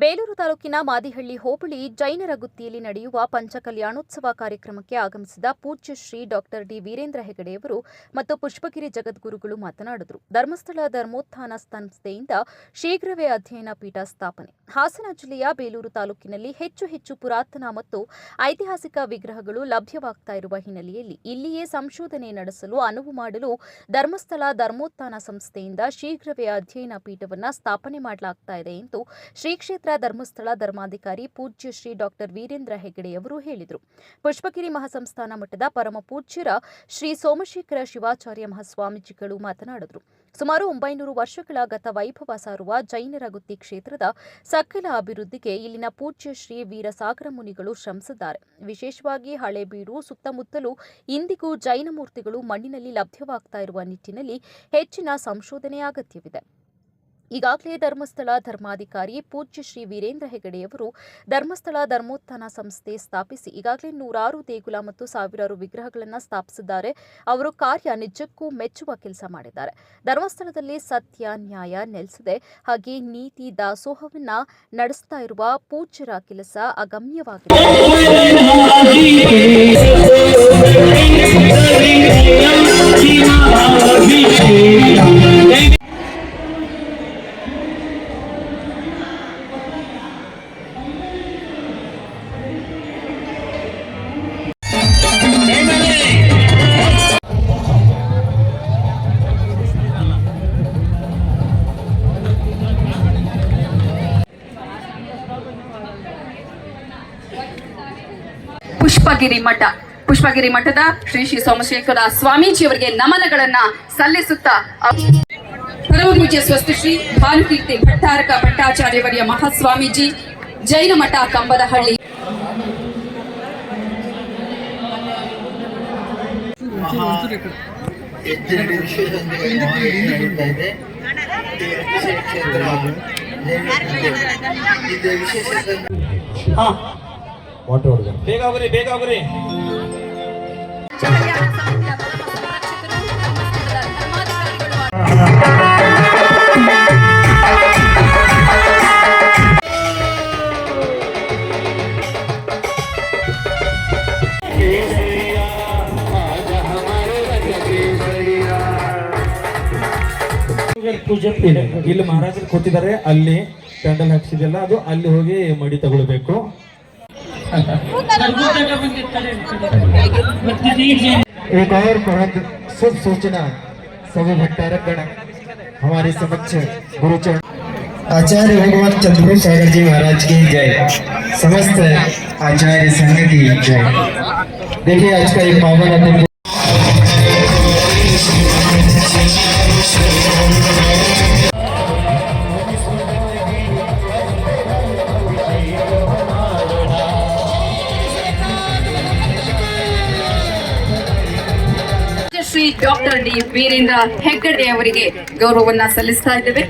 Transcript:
ಬೇಲೂರು ತಾಲೂಕಿನ ಮಾದಿಹಳ್ಳಿ ಹೋಬಳಿ ಜೈನರ ಗುತ್ತಿಯಲ್ಲಿ ನಡೆಯುವ ಪಂಚಕಲ್ಯಾಣೋತ್ಸವ ಕಾರ್ಯಕ್ರಮಕ್ಕೆ ಆಗಮಿಸಿದ ಪೂಜ್ಯ ಶ್ರೀ ಡಾಕ್ಟರ್ ಡಿ ವೀರೇಂದ್ರ ಹೆಗಡೆಯವರು ಮತ್ತು ಪುಷ್ಪಗಿರಿ ಜಗದ್ಗುರುಗಳು ಮಾತನಾಡಿದರು. ಧರ್ಮಸ್ಥಳ ಧರ್ಮೋತ್ಥಾನ ಸಂಸ್ಥೆಯಿಂದ ಶೀಘ್ರವೇ ಅಧ್ಯಯನ ಪೀಠ ಸ್ಥಾಪನೆ. ಹಾಸನ ಜಿಲ್ಲೆಯ ಬೇಲೂರು ತಾಲೂಕಿನಲ್ಲಿ ಹೆಚ್ಚು ಪುರಾತನ ಮತ್ತು ಐತಿಹಾಸಿಕ ವಿಗ್ರಹಗಳು ಲಭ್ಯವಾಗ್ತಾ ಇರುವ ಹಿನ್ನೆಲೆಯಲ್ಲಿ ಇಲ್ಲಿಯೇ ಸಂಶೋಧನೆ ನಡೆಸಲು ಅನುವು ಮಾಡಲು ಧರ್ಮಸ್ಥಳ ಧರ್ಮೋತ್ಥಾನ ಸಂಸ್ಥೆಯಿಂದ ಶೀಘ್ರವೇ ಅಧ್ಯಯನ ಪೀಠವನ್ನು ಸ್ಥಾಪನೆ ಮಾಡಲಾಗ್ತಾ ಇದೆ ಎಂದು ಶ್ರೀ ಕ್ಷೇತ್ರ ಧರ್ಮಸ್ಥಳ ಧರ್ಮಾಧಿಕಾರಿ ಪೂಜ್ಯ ಶ್ರೀ ಡಾಕ್ಟರ್ ವೀರೇಂದ್ರ ಹೆಗಡೆಯವರು ಹೇಳಿದರು. ಪುಷ್ಪಗಿರಿ ಮಹಾಸಂಸ್ಥಾನ ಮಠದ ಪರಮ ಪೂಜ್ಯರ ಶ್ರೀ ಸೋಮಶೇಖರ ಶಿವಾಚಾರ್ಯ ಮಹಾಸ್ವಾಮೀಜಿಗಳು ಮಾತನಾಡಿದರು. ಸುಮಾರು 900 ವರ್ಷಗಳ ಗತ ವೈಭವ ಸಾರುವ ಜೈನರ ಗುತ್ತಿ ಕ್ಷೇತ್ರದ ಸಕಲ ಅಭಿವೃದ್ಧಿಗೆ ಇಲ್ಲಿನ ಪೂಜ್ಯ ಶ್ರೀ ವೀರಸಾಗರ ಮುನಿಗಳು ಶ್ರಮಿಸಿದ್ದಾರೆ. ವಿಶೇಷವಾಗಿ ಹಳೇಬೀಡು ಸುತ್ತಮುತ್ತಲೂ ಇಂದಿಗೂ ಜೈನ ಮೂರ್ತಿಗಳು ಮಣ್ಣಿನಲ್ಲಿ ಲಭ್ಯವಾಗ್ತಾ ಇರುವ ನಿಟ್ಟಿನಲ್ಲಿ ಹೆಚ್ಚಿನ ಸಂಶೋಧನೆ ಅಗತ್ಯವಿದೆ. ಈಗಾಗಲೇ ಧರ್ಮಸ್ಥಳ ಧರ್ಮಾಧಿಕಾರಿ ಪೂಜ್ಯ ಶ್ರೀ ವೀರೇಂದ್ರ ಹೆಗಡೆಯವರು ಧರ್ಮಸ್ಥಳ ಧರ್ಮೋತ್ಥಾನ ಸಂಸ್ಥೆ ಸ್ಥಾಪಿಸಿ ಈಗಾಗಲೇ 100 ದೇಗುಲ ಮತ್ತು ಸಾವಿರಾರು ವಿಗ್ರಹಗಳನ್ನು ಸ್ಥಾಪಿಸಿದ್ದಾರೆ. ಅವರು ಕಾರ್ಯ ನಿಜಕ್ಕೂ ಮೆಚ್ಚುವ ಕೆಲಸ ಮಾಡಿದ್ದಾರೆ. ಧರ್ಮಸ್ಥಳದಲ್ಲಿ ಸತ್ಯ ನ್ಯಾಯ ನೆಲೆಸಿದೆ. ಹಾಗೆ ನೀತಿ ದಾಸೋಹವನ್ನ ನಡೆಸ್ತಾ ಇರುವ ಪೂಜ್ಯರ ಕೆಲಸ ಅಗಮ್ಯವಾಗಿದೆ. ಪುಷ್ಪಗಿರಿ ಮಠದ ಶ್ರೀ ಸೋಮಶೇಖರ ಸ್ವಾಮೀಜಿಯವರಿಗೆ ನಮನಗಳನ್ನ ಸಲ್ಲಿಸುತ್ತಾ ಪರಮಪೂಜ್ಯ ಸ್ವಸ್ತಿ ಶ್ರೀ ಭಾನುಕೀರ್ತಿ ಭಟ್ಟಾರಕ ಭಟ್ಟಾಚಾರ್ಯವರ್ಯ ಮಹಾಸ್ವಾಮೀಜಿ ಜೈನ ಮಠ ಕಂಬದಹಳ್ಳಿ. ಬೇಗ ಹೋಗ್ರಿ. ಪೂಜೆ ಇಲ್ಲಿ ಮಹಾರಾಜರು ಕೂತಿದ್ದಾರೆ, ಅಲ್ಲಿ ಕ್ಯಾಂಡಲ್ ಹಾಕ್ಸಿದೆಲ್ಲ ಅದು ಅಲ್ಲಿ ಹೋಗಿ ಮಡಿ ತಗೊಳ್ಬೇಕು. एक और बहुत शुभ सूचना सभी भट्टारक गण हमारे समक्ष गुरुचरण आचार्य भगवान चंद्रशेखर सागर जी महाराज की जय, समस्त आचार्य संघ की जय। देखिए आज का एक पावन ಶ್ರೀ ಡಾಕ್ಟರ್ ಡಿ ವೀರೇಂದ್ರ ಹೆಗ್ಗಡೆ ಅವರಿಗೆ ಗೌರವವನ್ನ ಸಲ್ಲಿಸ್ತಾ ಇದ್ದೇವೆ.